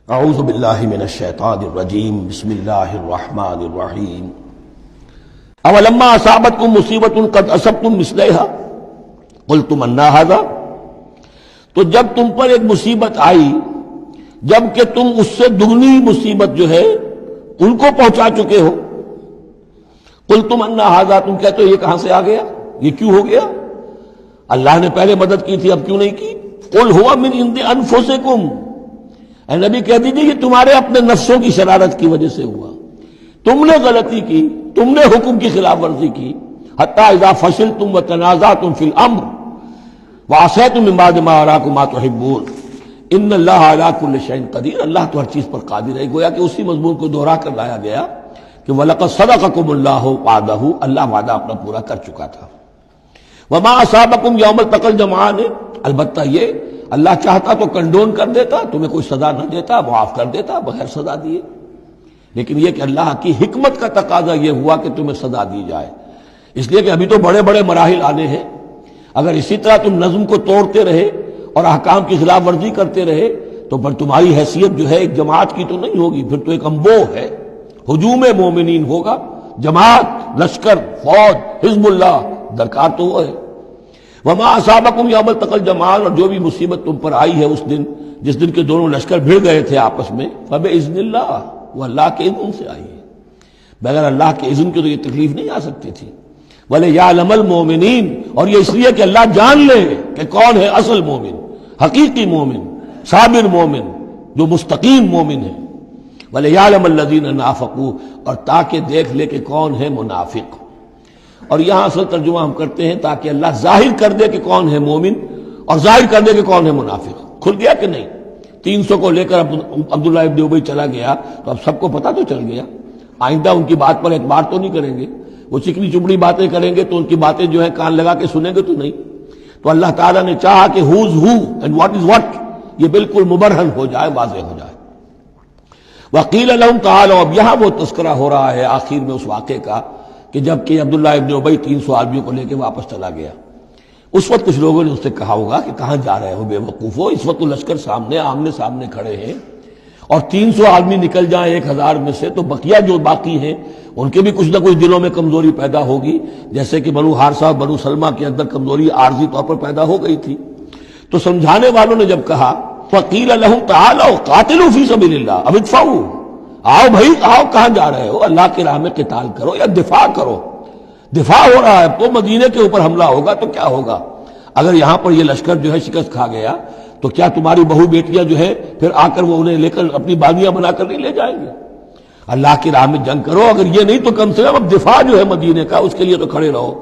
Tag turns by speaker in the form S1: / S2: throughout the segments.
S1: اعوذ باللہ من الشیطان الرجیم بسم اللہ الرحمن الرحیم اولما اصابتکم مصیبۃ قد اصبتم مثلھا قلتم انا ھذا، تو جب تم پر ایک مصیبت آئی جب کہ تم اس سے دگنی مصیبت جو ہے ان کو پہنچا چکے ہو، قلتم انا ھذا، تم کہتے ہو یہ کہاں سے آ گیا، یہ کیوں ہو گیا، اللہ نے پہلے مدد کی تھی اب کیوں نہیں کی۔ قل ھو من عند انفسکم، اے نبی کہہ دیجیے یہ تمہارے اپنے نفسوں کی شرارت کی وجہ سے ہوا، تم نے غلطی کی، تم نے حکم کی خلاف ورزی کی، حتی اذا فشلتم وتنازعتم فی الامر وعصیتم من بعد ما اراکم ما تحبون ان اللہ علی کل شیء قدیر، اللہ تو ہر چیز پر قادر ہے۔ گویا کہ اسی مضمون کو دوہرا کر لایا گیا کہ وَلَقَدْ صَدَقَكُمُ اللَّهُ وعدَهُ، اللہ وعدہ اپنا پورا کر چکا تھا۔ وَمَا أَصَابَكُمْ يَوْمَ التَّقَى الْجَمْعَانِ، البتہ یہ اللہ چاہتا تو کنڈون کر دیتا، تمہیں کوئی سزا نہ دیتا، معاف کر دیتا بغیر سزا دیے، لیکن یہ کہ اللہ کی حکمت کا تقاضا یہ ہوا کہ تمہیں سزا دی جائے، اس لیے کہ ابھی تو بڑے بڑے مراحل آنے ہیں۔ اگر اسی طرح تم نظم کو توڑتے رہے اور احکام کی خلاف ورزی کرتے رہے تو پھر تمہاری حیثیت جو ہے ایک جماعت کی تو نہیں ہوگی، پھر تو ایک انبوہ ہے، ہجوم مومنین ہوگا، جماعت، لشکر، فوج، حزب اللہ درکار تو وہ ہے۔ وما اصابکم یوم التقى الجمعان، اور جو بھی مصیبت تم پر آئی ہے اس دن جس دن کے دونوں لشکر بھڑ گئے تھے آپس میں، فباذن اللہ، وہ اللہ کے اذن سے آئی ہے، بغیر اللہ کے اذن کے تو یہ تکلیف نہیں آ سکتی تھی۔ وَلِيَعْلَمَ الْمُؤْمِنِينَ، اور یہ اس لیے کہ اللہ جان لے کہ کون ہے اصل مومن، حقیقی مومن، صابر مومن، جو مستقیم مومن ہے۔ وَلِيَعْلَمَ الَّذِينَ نَافَقُوا، اور تاکہ دیکھ لے کہ کون ہے منافق۔ اور یہاں اصل ترجمہ ہم کرتے ہیں تاکہ اللہ ظاہر کر دے کہ کون ہے مومن اور ظاہر کر دے کہ کون ہے منافق۔ کھل گیا کہ نہیں؟ 300 کو لے کر عبداللہ ابن ابی چلا گیا تو اب سب کو پتہ تو چل گیا، آئندہ ان کی بات پر اعتبار تو نہیں کریں گے، وہ چکنی چپڑی باتیں کریں گے تو ان کی باتیں جو ہے کان لگا کے سنیں گے تو نہیں۔ تو اللہ تعالیٰ نے چاہا کہ who's who and what is what یہ بالکل مبرہن ہو جائے، واضح ہو جائے۔ وقیل لہم تعالوا، اب یہاں وہ تذکرہ ہو رہا ہے آخر میں اس واقعے کا کہ جب کہ عبداللہ ابن ابی 300 آدمیوں کو لے کے واپس چلا گیا، اس وقت کچھ لوگوں نے اس سے کہا ہوگا کہ کہاں جا رہے ہو بے وقوفو، اس وقت تو لشکر سامنے آمنے سامنے کھڑے ہیں اور 300 آدمی نکل جائیں 1000 میں سے تو بقیہ جو باقی ہیں ان کے بھی کچھ نہ کچھ دلوں میں کمزوری پیدا ہوگی، جیسے کہ بنو حارثہ اور بنو سلمہ کے اندر کمزوری عارضی طور پر پیدا ہو گئی تھی۔ تو سمجھانے والوں نے جب کہا فقیل لہم تعالوا قاتلوا فی سبیل اللہ اب ادفعوا، آؤ بھائی آؤ، کہاں جا رہے ہو، اللہ کی راہ میں قتال کرو یا دفاع کرو۔ دفاع ہو رہا ہے تو مدینے کے اوپر حملہ ہوگا تو کیا ہوگا، اگر یہاں پر یہ لشکر جو ہے شکست کھا گیا تو کیا تمہاری بہو بیٹیاں جو ہے پھر آ کر وہ انہیں لے کر اپنی باغیاں بنا کر نہیں لے جائیں گے؟ اللہ کی راہ میں جنگ کرو، اگر یہ نہیں تو کم سے کم اب دفاع جو ہے مدینے کا اس کے لیے تو کھڑے رہو۔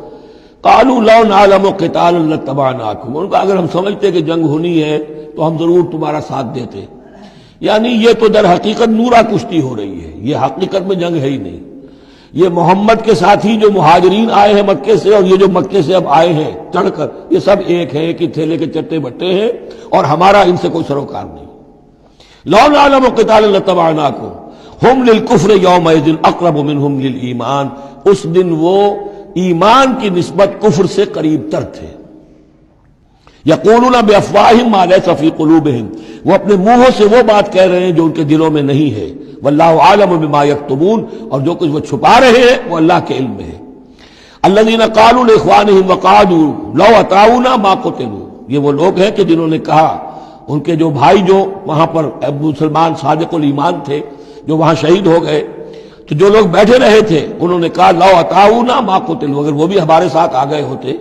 S1: قالوا لو نعلم قتالا لاتبعناکم، ان کا اگر ہم سمجھتے کہ جنگ ہونی ہے تو ہم ضرور تمہارا ساتھ دیتے، یعنی یہ تو در حقیقت نورا کشتی ہو رہی ہے، یہ حقیقت میں جنگ ہے ہی نہیں، یہ محمد کے ساتھی جو مہاجرین آئے ہیں مکے سے اور یہ جو مکے سے اب آئے ہیں چڑھ کر، یہ سب ایک ہیں، ایک ہی تھیلے کے چٹے بٹے ہیں اور ہمارا ان سے کوئی سروکار نہیں۔ لو نعلم قتالا لاتبعناکم ہم للکفر یومئذ اقرب منہم للایمان، اس دن وہ ایمان کی نسبت کفر سے قریب تر تھے۔ یقولون بافواہہم ما لیس فی قلوبہم، وہ اپنے منہوں سے وہ بات کہہ رہے ہیں جو ان کے دلوں میں نہیں ہے، واللہ عالم بما یکتمون، اور جو کچھ وہ چھپا رہے ہیں وہ اللہ کے علم میں ہے۔ الذین قالوا لاخوانہم وقعدوا لو اطاعونا ما قتلوا، یہ وہ لوگ ہیں کہ جنہوں نے کہا، ان کے جو بھائی جو وہاں پر مسلمان صادق الایمان تھے جو وہاں شہید ہو گئے، تو جو لوگ بیٹھے رہے تھے انہوں نے کہا لو اطاعونا ما قتلوا، اگر وہ بھی ہمارے ساتھ آ گئے ہوتے،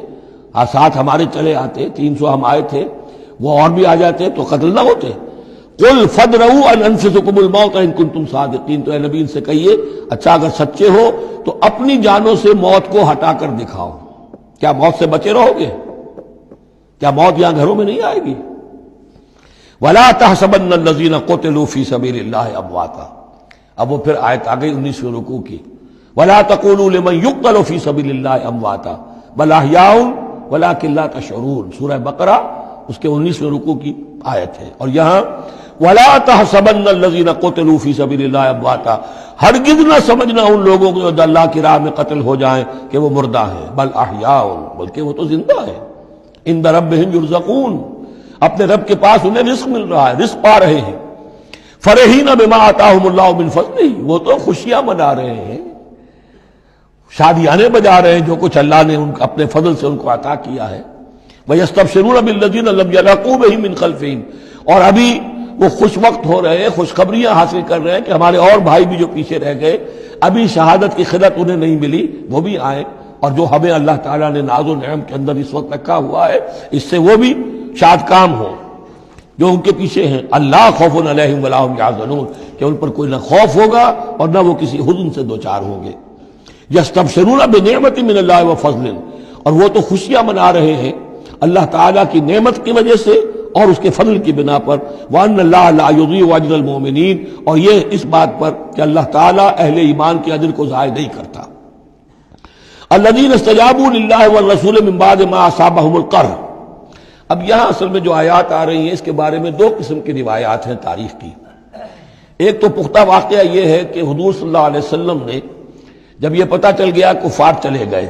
S1: ساتھ ہمارے چلے آتے، 300 ہم آئے تھے، وہ اور بھی آ جاتے تو قتل نہ ہوتے۔ قل فادرؤوا عن انفسکم الموت ان کنتم صادقین، تو اے نبی ان سے کہیے اچھا اگر سچے ہو تو اپنی جانوں سے موت کو ہٹا کر دکھاؤ، کیا موت سے بچے رہو گے؟ کیا موت یہاں گھروں میں نہیں آئے گی؟ ولا تحسبن الذین قتلوا فی سبیل اللہ امواتا، اب وہ پھر آیت آ گئی 19ویں رکوع کی، ولا تقولوا لمن يقتل فی سبیل اللہ امواتا بل احیاء ولکن لا تشعرون، سورہ بقرہ اس کے 19ویں رکوع کی آیت ہے۔ اور یہاں وَلَا تَحْسَبَنَّ الَّذِينَ قُتِلُوا فِي سَبِيلِ اللَّهِ أَمْوَاتًا، ہرگز نہ سمجھنا ان لوگوں کو جو اللہ کی راہ میں قتل ہو جائیں کہ وہ مردہ ہیں، بل احیاء، بلکہ وہ تو زندہ ہیں، عند ربهم يرزقون، اپنے رب کے پاس انہیں رزق مل رہا ہے، رزق پا رہے ہیں۔ فرحین بما آتاہم اللہ من فضلہ، وہ تو خوشیاں منا رہے ہیں، شادیانے بجا رہے ہیں جو کچھ اللہ نے اپنے فضل سے ان کو عطا کیا ہے۔ وَيَسْتَبْشِرُونَ بِالَّذِينَ لَمْ يَلْحَقُوا بِهِم مِّن خَلْفِهِمْ، اور ابھی وہ خوش وقت ہو رہے ہیں، خوشخبریاں حاصل کر رہے ہیں کہ ہمارے اور بھائی بھی جو پیچھے رہ گئے، ابھی شہادت کی خلت انہیں نہیں ملی، وہ بھی آئیں، اور جو ہمیں اللہ تعالیٰ نے ناز و نعم کے اندر اس وقت رکھا ہوا ہے اس سے وہ بھی شاد کام ہوں جو ان کے پیچھے ہیں۔ اللہ خوف علیہم ولا هم یحزنون، کہ ان پر کوئی نہ خوف ہوگا اور نہ وہ کسی حزن سے دوچار ہوں گے۔ یستبشرون بنعمت من اللہ وفضل، اور وہ تو خوشیاں منا رہے ہیں اللہ تعالیٰ کی نعمت کی وجہ سے اور اس کے فضل کی بنا پر۔ وَأَنَّ اللَّهَ لَا يُضِيعُ أَجْرَ الْمُؤْمِنِينَ، اور یہ اس بات پر کہ اللہ تعالیٰ اہل ایمان کے اجر کو ضائع نہیں کرتا۔ الَّذِينَ اسْتَجَابُوا لِلَّهِ وَالرَّسُولِ مِن بَعْدِ مَا أَصَابَهُمُ الْقَرْحُ۔ اب یہاں اصل میں جو آیات آ رہی ہیں اس کے بارے میں دو قسم کی روایات ہیں تاریخ کی۔ ایک تو پختہ واقعہ یہ ہے کہ حضور صلی اللہ علیہ وسلم نے جب یہ پتہ چل گیا کفار چلے گئے،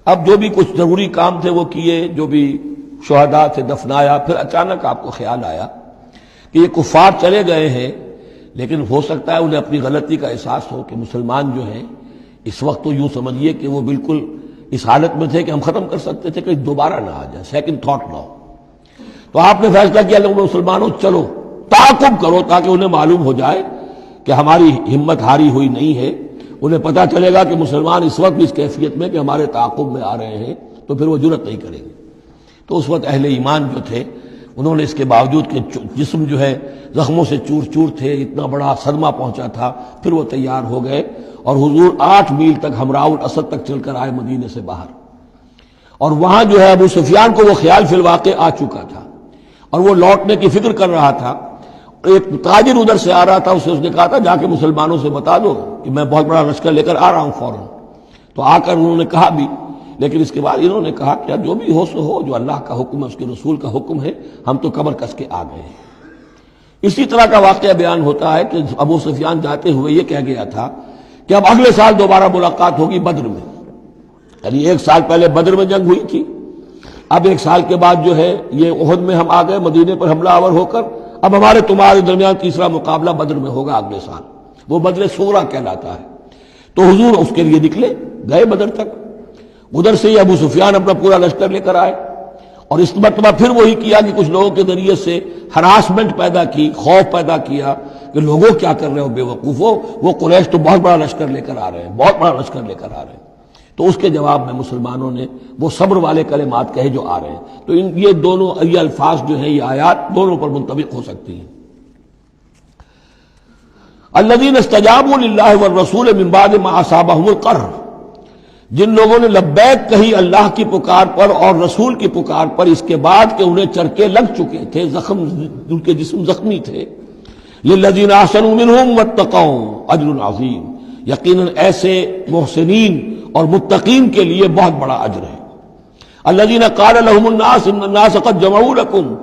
S1: اب جو بھی کچھ ضروری کام تھے وہ کیے، جو بھی شہداء تھے دفنایا، پھر اچانک آپ کو خیال آیا کہ یہ کفار چلے گئے ہیں، لیکن ہو سکتا ہے انہیں اپنی غلطی کا احساس ہو کہ مسلمان جو ہیں اس وقت تو یوں سمجھیے کہ وہ بالکل اس حالت میں تھے کہ ہم ختم کر سکتے تھے کہ دوبارہ نہ آ جائے، سیکنڈ تھاٹ نہ ہو۔ تو آپ نے فیصلہ کیا لوگوں مسلمانوں چلو تعاقب کرو تاکہ انہیں معلوم ہو جائے کہ ہماری ہمت ہاری ہوئی نہیں ہے، انہیں پتہ چلے گا کہ مسلمان اس وقت بھی اس کیفیت میں کہ ہمارے تعاقب میں آ رہے ہیں، تو پھر وہ جرأت نہیں کریں گے۔ تو اس وقت اہل ایمان جو تھے انہوں نے اس کے باوجود کہ جسم جو ہے زخموں سے چور چور تھے، اتنا بڑا صدمہ پہنچا تھا، پھر وہ تیار ہو گئے اور حضور 8 میل تک ہمراہ الاسد تک چل کر آئے مدینے سے باہر، اور وہاں جو ہے ابو سفیان کو وہ خیال فی الواقع آ چکا تھا اور وہ لوٹنے کی فکر کر رہا تھا۔ ایک تاجر ادھر سے آ رہا تھا، اس نے کہا تھا جا کے مسلمانوں سے بتا دو کہ میں بہت بڑا لشکر لے کر آ رہا ہوں فوراً۔ تو آ کر انہوں نے کہا بھی، لیکن اس کے بعد انہوں نے کہا کہ جو بھی ہو سو ہو، جو اللہ کا حکم ہے اس کے رسول کا حکم ہے، ہم تو کمر کس کے آ گئے ہیں۔ اسی طرح کا واقعہ بیان ہوتا ہے کہ ابو سفیان جاتے ہوئے یہ کہہ گیا تھا کہ اب اگلے سال دوبارہ ملاقات ہوگی بدر میں، یعنی 1 سال پہلے بدر میں جنگ ہوئی تھی، اب 1 سال کے بعد جو ہے یہ احد میں ہم آ گئے مدینے پر حملہ آور ہو کر، اب ہمارے تمہارے درمیان تیسرا مقابلہ بدر میں ہوگا اگلے سال، وہ بدر صغریٰ کہلاتا ہے۔ تو حضور اس کے لیے نکلے، گئے بدر تک، ادھر سے ہی ابو سفیان اپنا پورا لشکر لے کر آئے، اور اس مرتبہ پھر وہی کیا کہ کچھ لوگوں کے ذریعے سے ہراسمنٹ پیدا کی، خوف پیدا کیا کہ لوگوں کیا کر رہے ہو بے وقوفو، وہ قریش تو بہت بڑا لشکر لے کر آ رہے ہیں، بہت بڑا لشکر لے کر آ رہے ہیں۔ تو اس کے جواب میں مسلمانوں نے وہ صبر والے کلمات کہے جو آ رہے ہیں۔ تو یہ دونوں یہ الفاظ جو ہیں، یہ آیات دونوں پر منطبق ہو سکتی ہیں۔ الذین استجابوا للہ والرسول من بعد ما اصابہم القرح، جن لوگوں نے لبیک کہی اللہ کی پکار پر اور رسول کی پکار پر اس کے بعد کہ انہیں چرکے لگ چکے تھے، زخم ان کے جسم زخمی تھے۔ للذین احسنوا منہم واتقوا اجر عظیم، یقیناً ایسے محسنین اور متقین کے لیے بہت بڑا اجر ہے۔ الذین قال لهم الناس ان الناس قد جمعوا لكم،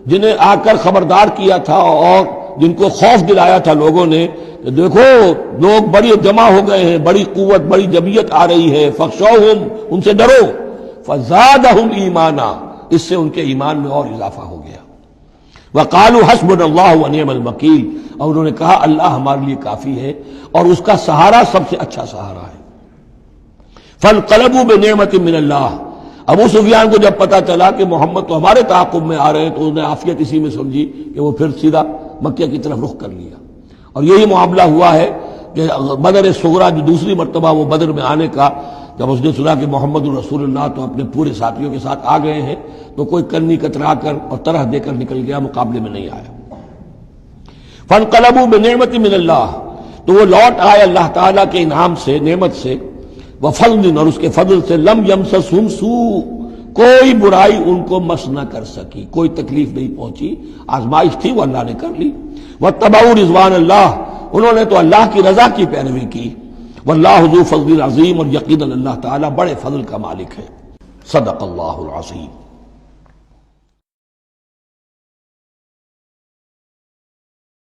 S1: جنہیں آ کر خبردار کیا تھا اور جن کو خوف دلایا تھا لوگوں نے کہ دیکھو لوگ بڑی جمع ہو گئے ہیں، بڑی قوت بڑی جمعیت آ رہی ہے، فخشوہم، ان سے ڈرو، فزادہم ایمانا، اس سے ان کے ایمان میں اور اضافہ ہو گیا۔ وقالوا حسبنا اللہ ونعم الوکیل، اور انہوں نے کہا اللہ ہمارے لیے کافی ہے اور اس کا سہارا سب سے اچھا سہارا ہے۔ فانقلبوا بنعمت من اللہ، ابو سفیان کو جب پتا چلا کہ محمد تو ہمارے تعاقب میں آ رہے ہیں تو انہوں نے عافیت اسی میں سمجھی کہ وہ پھر سیدھا مکہ کی طرف رخ کر لیا، اور یہی معاملہ ہوا ہے کہ بدر صغریٰ جو دوسری مرتبہ وہ بدر میں آنے کا، جب اس نے سنا کہ محمد الرسول اللہ تو اپنے پورے ساتھیوں کے ساتھ آ گئے ہیں تو کوئی کنی کترا کر اور طرح دے کر نکل گیا، مقابلے میں نہیں آیا۔ فانقلبوا بنعمت من اللہ، تو وہ لوٹ آئے اللہ تعالیٰ کے انعام سے، نعمت سے، وفضل، اور اس کے فضل سے، لم یمسسہم سوء، کوئی برائی ان کو مس نہ کر سکی، کوئی تکلیف نہیں پہنچی، آزمائش تھی وہ اللہ نے کر لی۔ واتبعوا رضوان اللہ، انہوں نے تو اللہ کی رضا کی پیروی کی۔ واللہ ذو فضل عظیم، اور یقیناً اللہ تعالیٰ بڑے فضل کا مالک ہے۔ صدق اللہ العظیم۔